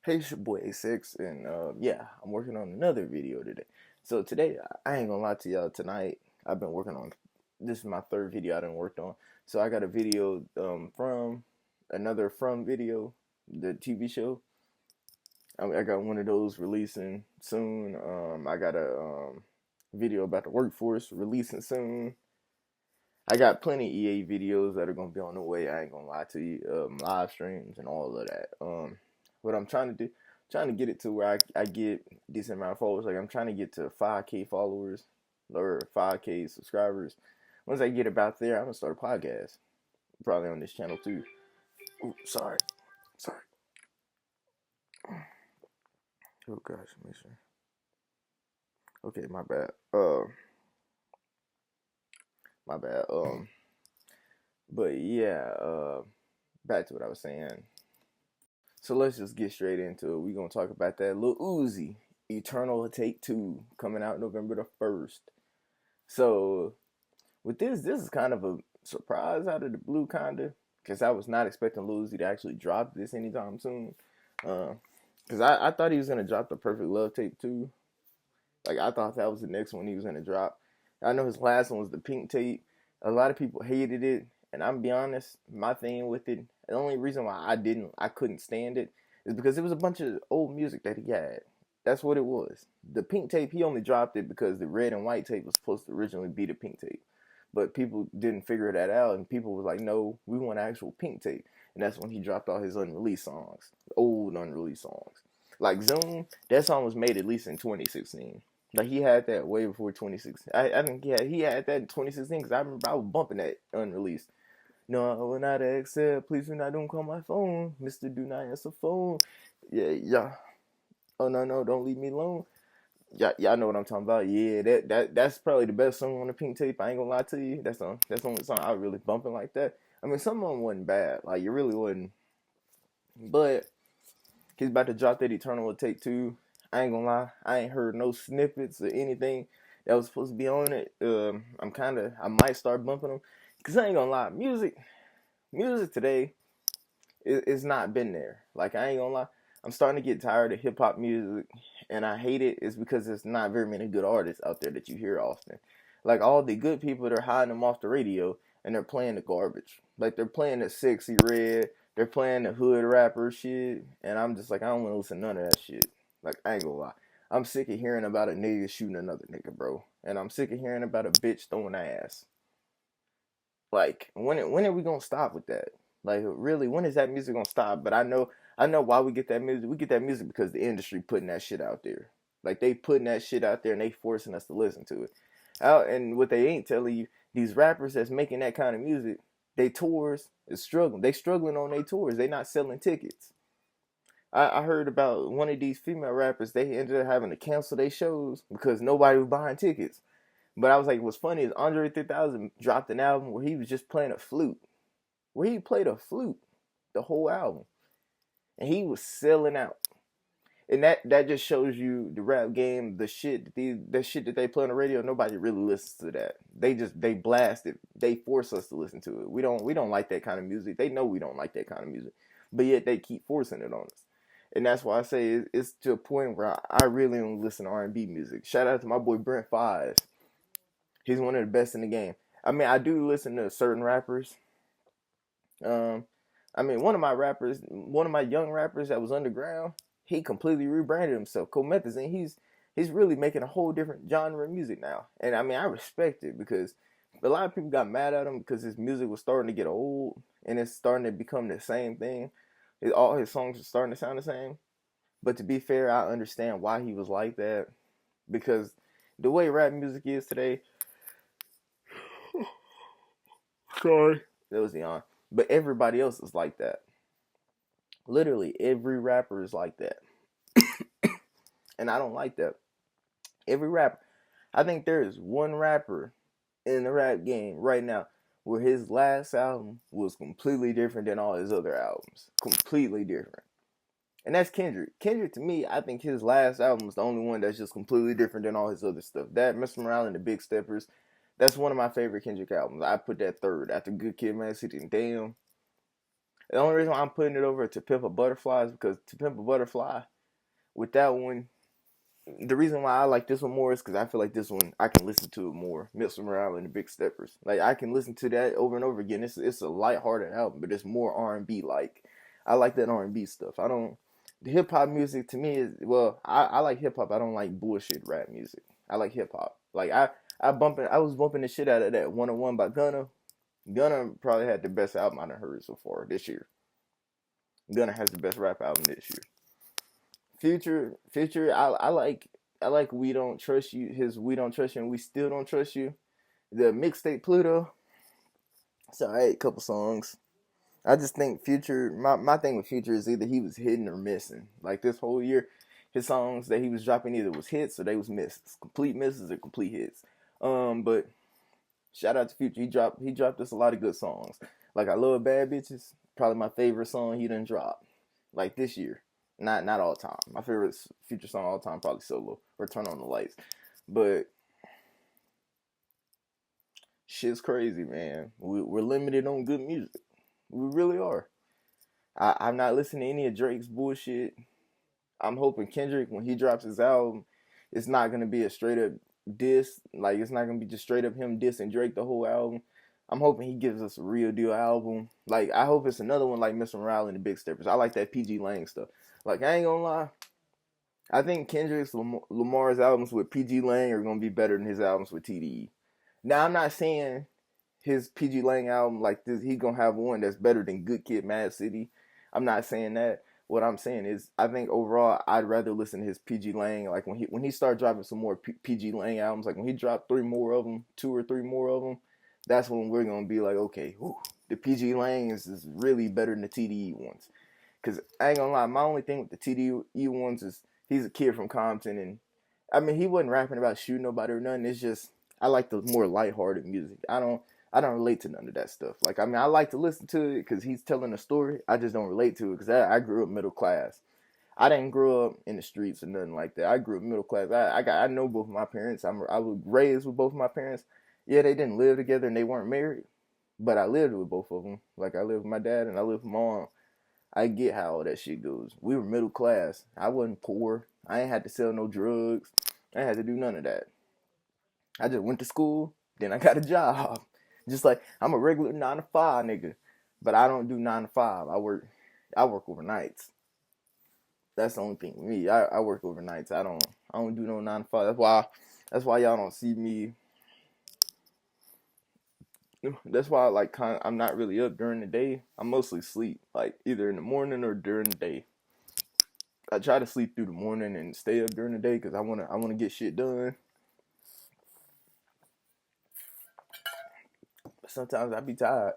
Hey, it's your boy A6, and yeah, I'm working on another video today. So today, I ain't gonna lie to y'all. Tonight, I've been working on. This is my third video I done worked on. So I got a video from another From video, the TV show. I got one of those releasing soon. I got a video about the workforce releasing soon. I got plenty of EA videos that are gonna be on the way. I ain't gonna lie to you. Live streams and all of that. What I'm trying to do, trying to get it to where I get decent amount of followers. Like I'm trying to get to 5K followers or 5K subscribers. Once I get about there, I'm gonna start a podcast. Probably on this channel too. Ooh, sorry. Oh gosh, make sure. Okay, my bad. My bad. But yeah. Back to what I was saying. So let's just get straight into it. We're gonna talk about that Lil Uzi Eternal Take 2 coming out November the 1st. So with this is kind of a surprise out of the blue, kinda, because I was not expecting Lil Uzi to actually drop this anytime soon. Because I thought he was gonna drop the Perfect Love Tape 2. Like I thought that was the next one he was gonna drop. I know his last one was the Pink Tape. A lot of people hated it, and I'm gonna be honest, my thing with it, the only reason why I couldn't stand it, is because it was a bunch of old music that he had. That's what it was. The Pink Tape, he only dropped it because the Red and White Tape was supposed to originally be the Pink Tape. But people didn't figure that out, and people was like, no, we want actual Pink Tape. And that's when he dropped all his unreleased songs, old unreleased songs. Like Zoom, that song was made at least in 2016. Like he had that way before 2016. I think he had that in 2016 because I remember I was bumping that unreleased. No, I will not accept. Please do not don't call my phone, Mister. Do not answer phone. Yeah. Oh no, don't leave me alone. Y'all know what I'm talking about. Yeah, that's probably the best song on the Pink Tape. I ain't gonna lie to you. That's the only song I really bumping like that. I mean, some of them wasn't bad. Like you really wouldn't. But he's about to drop that Eternal Take 2. I ain't gonna lie, I ain't heard no snippets or anything that was supposed to be on it. I might start bumping them. Cause I ain't gonna lie, music today is not been there. Like I ain't gonna lie, I'm starting to get tired of hip hop music, and I hate it. It's because there's not very many good artists out there that you hear often. Like all the good people, they're hiding them off the radio, and they're playing the garbage. Like they're playing the Sexy Red, they're playing the hood rapper shit, and I'm just like I don't want to listen to none of that shit. Like I ain't gonna lie, I'm sick of hearing about a nigga shooting another nigga, bro, and I'm sick of hearing about a bitch throwing ass. Like when are we gonna stop with that? Like really, when is that music gonna stop? But I know why we get that music. We get that music because the industry putting that shit out there. Like they putting that shit out there and they forcing us to listen to it. Out and what they ain't telling you, these rappers that's making that kind of music, they tours is struggling. They struggling on their tours. They not selling tickets. I heard about one of these female rappers. They ended up having to cancel their shows because nobody was buying tickets. But I was like, what's funny is Andre 3000 dropped an album where he was just playing a flute, where he played a flute the whole album, and he was selling out. And that just shows you the rap game, the shit that they play on the radio. Nobody really listens to that. They blast it. They force us to listen to it. We don't like that kind of music. They know we don't like that kind of music, but yet they keep forcing it on us. And that's why I say it's to a point where I really don't listen to R&B music. Shout out to my boy Brent Fives. He's one of the best in the game. I mean, I do listen to certain rappers. Um, I mean, one of my young rappers that was underground, he completely rebranded himself. Comethazine, he's really making a whole different genre of music now. And I mean, I respect it because a lot of people got mad at him because his music was starting to get old and it's starting to become the same thing. All his songs are starting to sound the same. But to be fair, I understand why he was like that because the way rap music is today, sorry. That was the on. But everybody else is like that. Literally, every rapper is like that. And I don't like that. Every rapper. I think there is one rapper in the rap game right now where his last album was completely different than all his other albums. Completely different. And that's Kendrick. Kendrick, to me, I think his last album is the only one that's just completely different than all his other stuff. That, Mr. Morale and the Big Steppers, that's one of my favorite Kendrick albums. I put that third after Good Kid, Mad City, and Damn. The only reason why I'm putting it over To Pimp a Butterfly is because To Pimp a Butterfly, with that one, the reason why I like this one more is because I feel like this one I can listen to it more. Mr. Morale and the Big Steppers, like I can listen to that over and over again. It's a lighthearted album, but it's more R&B. Like I like that R&B stuff. I don't the hip hop music to me is I like hip hop. I don't like bullshit rap music. I like hip hop. Like I was bumping the shit out of that 101 by Gunna. Gunna probably had the best album I've heard so far this year. Gunna has the best rap album this year. Future, I like We Don't Trust You. His We Don't Trust You and We Still Don't Trust You. The mixtape Pluto. It's alright, couple songs. I just think Future. My thing with Future is either he was hitting or missing. Like this whole year, his songs that he was dropping either was hits or they was misses, complete misses or complete hits. But shout out to Future. He dropped us a lot of good songs. Like I Love Bad Bitches. Probably my favorite song he done dropped. Like this year. Not all time. My favorite Future song all time probably Solo or Turn on the Lights. But shit's crazy, man. We're limited on good music. We really are. I'm not listening to any of Drake's bullshit. I'm hoping Kendrick, when he drops his album, it's not gonna be a straight up diss. Like it's not gonna be just straight up him dissing Drake the whole album. I'm hoping he gives us a real deal album. Like I hope it's another one like Mr. Morale and the Big Steppers. I like that PG Lang stuff. Like I ain't gonna lie, I think Kendrick's Lamar's albums with PG Lang are gonna be better than his albums with TDE. Now I'm not saying his PG Lang album like this, he gonna have one that's better than Good Kid, Mad City. I'm not saying that. What I'm saying is, I think overall, I'd rather listen to his PG Lang. Like when he start dropping some more PG Lang albums, like when he dropped 2 or 3 more of them, that's when we're gonna be like, okay, whew, the PG Lang is really better than the TDE ones. Cause I ain't gonna lie, my only thing with the TDE ones is he's a kid from Compton, and I mean he wasn't rapping about shooting nobody or nothing. It's just I like the more lighthearted music. I don't relate to none of that stuff. Like, I mean, I like to listen to it because he's telling a story. I just don't relate to it because I grew up middle class. I didn't grow up in the streets or nothing like that. I grew up middle class. I know both of my parents. I was raised with both of my parents. Yeah, they didn't live together and they weren't married, but I lived with both of them. Like, I lived with my dad and I lived with my mom. I get how all that shit goes. We were middle class. I wasn't poor. I ain't had to sell no drugs. I ain't had to do none of that. I just went to school, then I got a job. Just like I'm a regular 9 to 5 nigga, but I don't do 9 to 5. I work overnights. That's the only thing with me. I work overnights. I don't do no 9 to 5. That's why y'all don't see me. That's why I'm not really up during the day. I mostly sleep, like either in the morning or during the day. I try to sleep through the morning and stay up during the day because I wanna get shit done. But sometimes I be tired,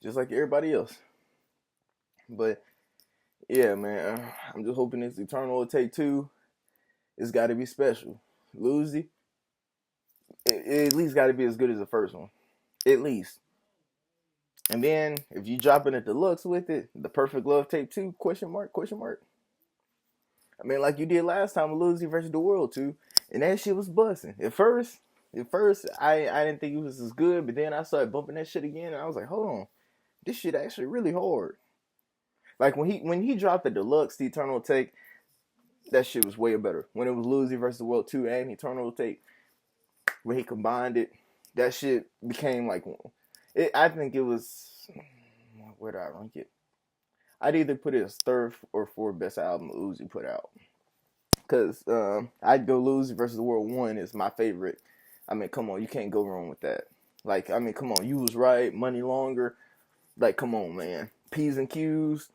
just like everybody else. But yeah, man, I'm just hoping this Eternal Take Two. It's got to be special. Lucy, it at least got to be as good as the first one, at least. And then if you drop in a deluxe with it, the Perfect Love Tape 2? Question mark? Question mark? I mean, like you did last time with Lucy versus the World 2, and that shit was busting. At first, I didn't think it was as good, but then I started bumping that shit again, and I was like, hold on, this shit actually really hard. Like when he dropped the deluxe, the Eternal Take, that shit was way better. When it was Lucy versus the World 2 and Eternal Take, when he combined it, that shit became like I think it was, where did I rank it? I'd either put it as third or fourth best album Uzi put out. Cause I'd go Lucy versus the World 1 is my favorite. I mean, come on, you can't go wrong with that. Like, I mean, come on, You Was Right, Money Longer. Like, come on, man. P's and Q's.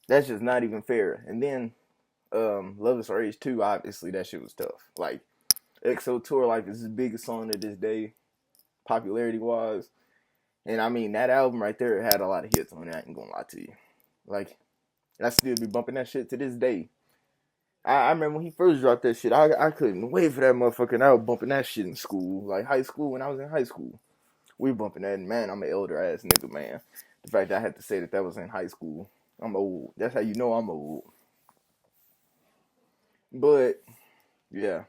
That's just not even fair. And then Love Is Our Age 2, obviously that shit was tough. Like, XO Tour Life is his biggest song to this day, popularity wise. And I mean, that album right there had a lot of hits on it, I ain't gonna lie to you. Like, I still be bumping that shit to this day. I remember when he first dropped that shit, I couldn't wait for that motherfucker, and I was bumping that shit in school. Like, high school, when I was in high school. We bumping that, and man, I'm an elder ass nigga, man. The fact that I had to say that was in high school, I'm old. That's how you know I'm old. But, yeah.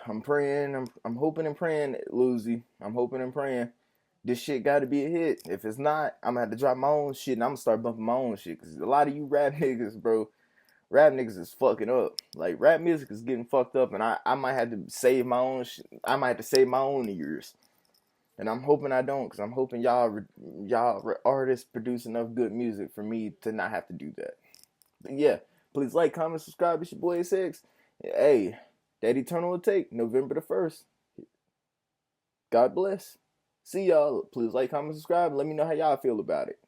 I'm praying, I'm hoping and praying, Lucy. I'm hoping and praying this shit got to be a hit. If it's not, I'm gonna have to drop my own shit and I'm gonna start bumping my own shit. Cause a lot of you rap niggas, bro, rap niggas is fucking up. Like rap music is getting fucked up, and I might have to save my own shit. I might have to save my own ears. And I'm hoping I don't, cause I'm hoping y'all artists produce enough good music for me to not have to do that. But yeah, please like, comment, subscribe. It's your boy Six. Hey, that Eternal Atake, November the 1st. God bless. See y'all. Please like, comment, subscribe. Let me know how y'all feel about it.